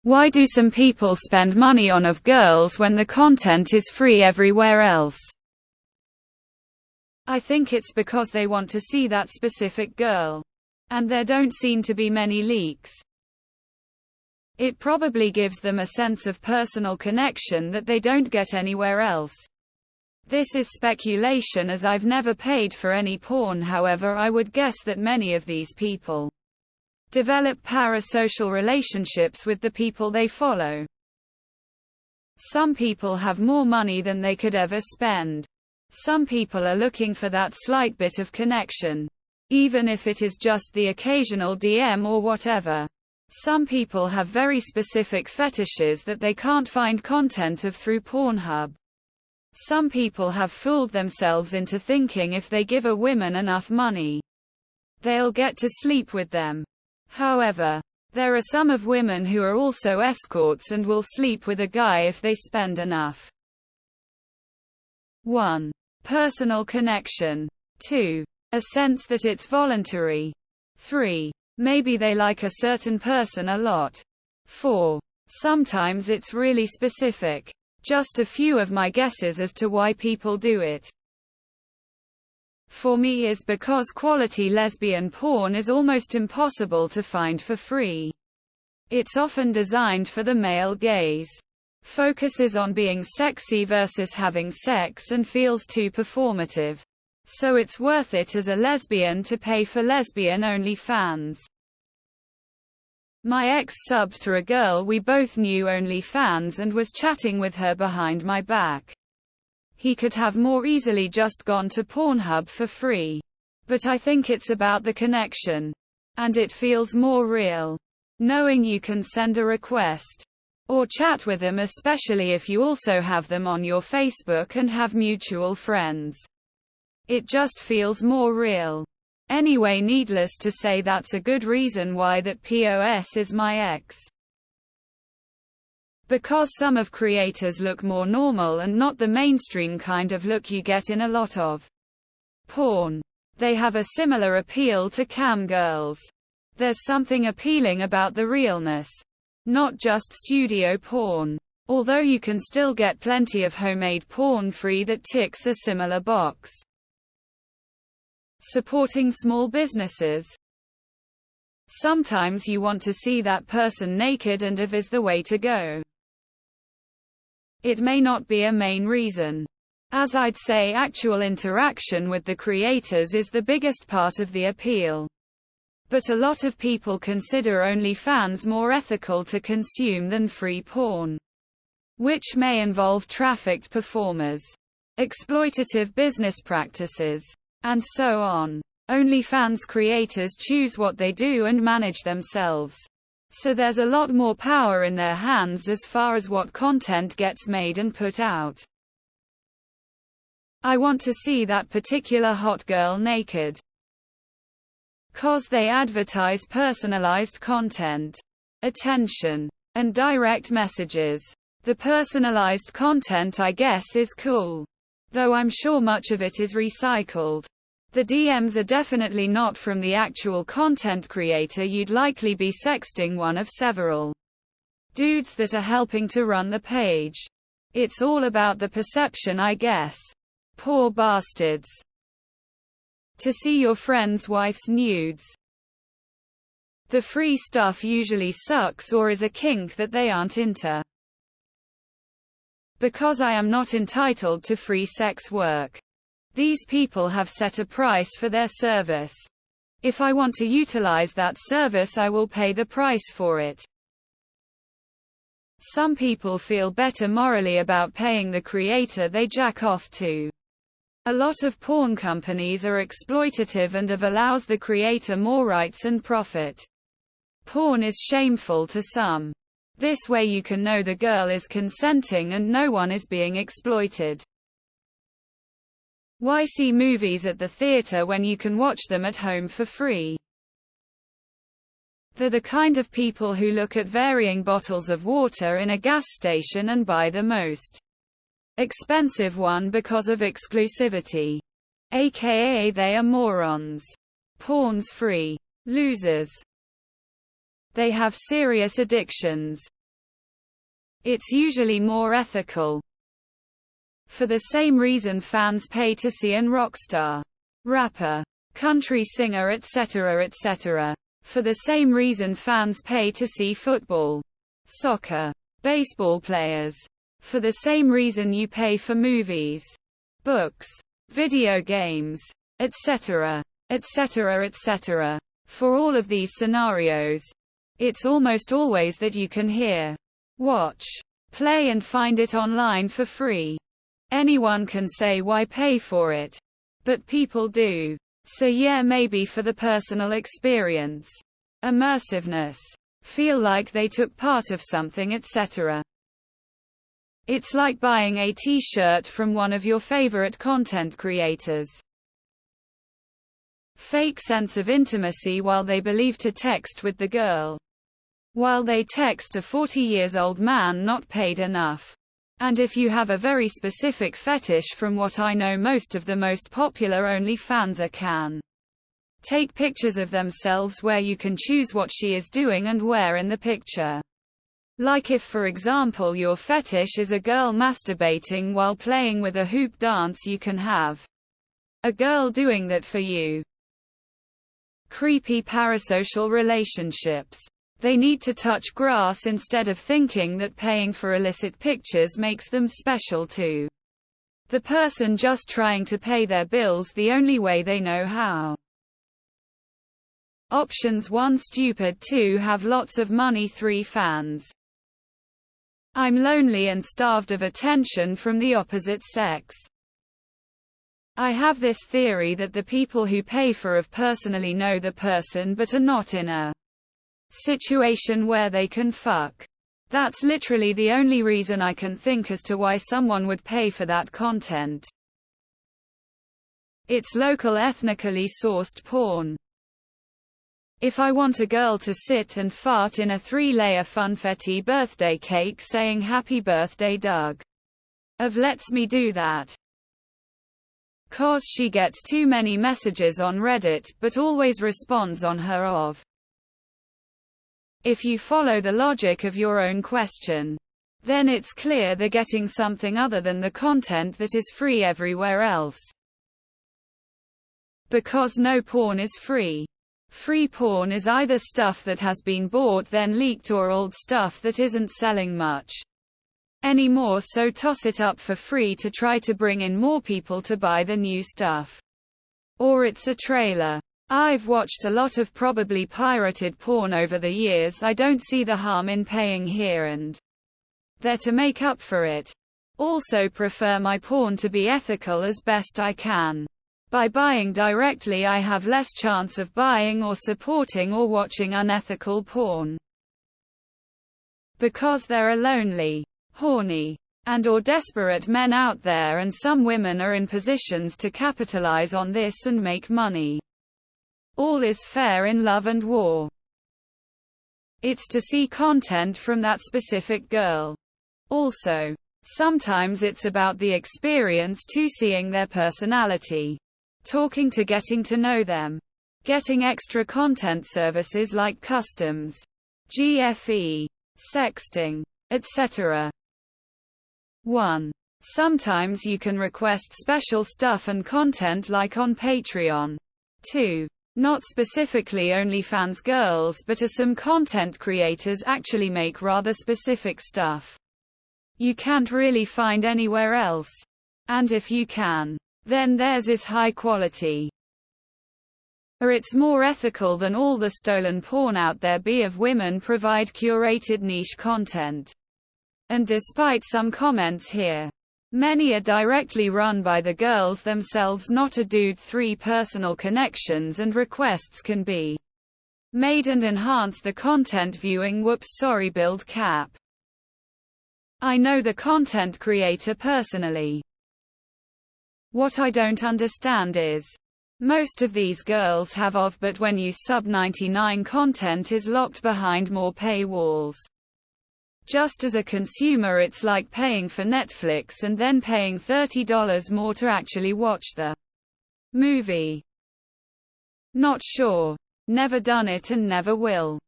Why do some people spend money on girls when the content is free everywhere else? I think it's because they want to see that specific girl. And there don't seem to be many leaks. It probably gives them a sense of personal connection that they don't get anywhere else. This is speculation, as I've never paid for any porn. However, I would guess that many of these people develop parasocial relationships with the people they follow. Some people have more money than they could ever spend. Some people are looking for that slight bit of connection, even if it is just the occasional DM or whatever. Some people have very specific fetishes that they can't find content of through Pornhub. Some people have fooled themselves into thinking if they give a woman enough money, they'll get to sleep with them. However, there are some of women who are also escorts and will sleep with a guy if they spend enough. 1. Personal connection. 2. A sense that it's voluntary. 3. Maybe they like a certain person a lot. 4. Sometimes it's really specific. Just a few of my guesses as to why people do it. For me is because quality lesbian porn is almost impossible to find for free. It's often designed for the male gaze. Focuses on being sexy versus having sex and feels too performative. So it's worth it as a lesbian to pay for lesbian-only fans. My ex subbed to a girl we both knew OnlyFans and was chatting with her behind my back. He could have more easily just gone to Pornhub for free. But I think it's about the connection. And it feels more real, knowing you can send a request or chat with them, especially if you also have them on your Facebook and have mutual friends. It just feels more real. Anyway, needless to say, that's a good reason why that POS is my ex. Because some of creators look more normal and not the mainstream kind of look you get in a lot of porn. They have a similar appeal to cam girls. There's something appealing about the realness. Not just studio porn. Although you can still get plenty of homemade porn free that ticks a similar box. Supporting small businesses. Sometimes you want to see that person naked, and if is the way to go. It may not be a main reason. As I'd say, actual interaction with the creators is the biggest part of the appeal. But a lot of people consider OnlyFans more ethical to consume than free porn, which may involve trafficked performers, exploitative business practices, and so on. OnlyFans creators choose what they do and manage themselves. So there's a lot more power in their hands as far as what content gets made and put out. I want to see that particular hot girl naked. 'Cause they advertise personalized content, attention, and direct messages. The personalized content, I guess, is cool. Though I'm sure much of it is recycled. The DMs are definitely not from the actual content creator. You'd likely be sexting one of several dudes that are helping to run the page. It's all about the perception, I guess. Poor bastards. To see your friend's wife's nudes. The free stuff usually sucks or is a kink that they aren't into. Because I am not entitled to free sex work. These people have set a price for their service. If I want to utilize that service, I will pay the price for it. Some people feel better morally about paying the creator they jack off to. A lot of porn companies are exploitative and allows the creator more rights and profit. Porn is shameful to some. This way you can know the girl is consenting and no one is being exploited. Why see movies at the theater when you can watch them at home for free? They're the kind of people who look at varying bottles of water in a gas station and buy the most expensive one because of exclusivity. AKA they are morons. Porn's free. Losers. They have serious addictions. It's usually more ethical. For the same reason fans pay to see an rock star, rapper, country singer, etc., etc. For the same reason fans pay to see football, soccer, baseball players. For the same reason you pay for movies, books, video games, etc., etc., etc. For all of these scenarios, it's almost always that you can hear, watch, play and find it online for free. Anyone can say why pay for it. But people do. So yeah, maybe for the personal experience, immersiveness, feel like they took part of something, etc. It's like buying a t-shirt from one of your favorite content creators. Fake sense of intimacy while they believe to text with the girl, while they text a 40-years-old man not paid enough. And if you have a very specific fetish, from what I know most of the most popular OnlyFans can take pictures of themselves where you can choose what she is doing and where in the picture. Like if for example your fetish is a girl masturbating while playing with a hoop dance, you can have a girl doing that for you. Creepy parasocial relationships. They need to touch grass instead of thinking that paying for illicit pictures makes them special to the person just trying to pay their bills the only way they know how. Options 1 stupid, 2 have lots of money, 3 fans. I'm lonely and starved of attention from the opposite sex. I have this theory that the people who pay for personally know the person but are not in a situation where they can fuck. That's literally the only reason I can think as to why someone would pay for that content. It's local ethnically sourced porn. If I want a girl to sit and fart in a 3-layer funfetti birthday cake saying happy birthday Doug, lets me do that. 'Cause she gets too many messages on Reddit but always responds on her of. If you follow the logic of your own question, then it's clear they're getting something other than the content that is free everywhere else. Because no porn is free. Free porn is either stuff that has been bought then leaked or old stuff that isn't selling much anymore, so toss it up for free to try to bring in more people to buy the new stuff. Or it's a trailer. I've watched a lot of probably pirated porn over the years. I don't see the harm in paying here and there to make up for it. Also prefer my porn to be ethical as best I can. By buying directly I have less chance of buying or supporting or watching unethical porn. Because there are lonely, horny, and/or desperate men out there, and some women are in positions to capitalize on this and make money. All is fair in love and war. It's to see content from that specific girl. Also, sometimes it's about the experience too, seeing their personality, talking to getting to know them, getting extra content services like customs, GFE, sexting, etc. 1. Sometimes you can request special stuff and content like on Patreon. 2. Not specifically OnlyFans girls, but some content creators actually make rather specific stuff you can't really find anywhere else. And if you can, then theirs is high quality. Or it's more ethical than all the stolen porn out there. B. Of women provide curated niche content. And despite some comments here, many are directly run by the girls themselves, not a dude. 3. Personal connections and requests can be made and enhance the content viewing. Whoops, sorry, build cap. I know the content creator personally. What I don't understand is, most of these girls have but when you sub 99 content is locked behind more paywalls. Just as a consumer, it's like paying for Netflix and then paying $30 more to actually watch the movie. Not sure. Never done it and never will.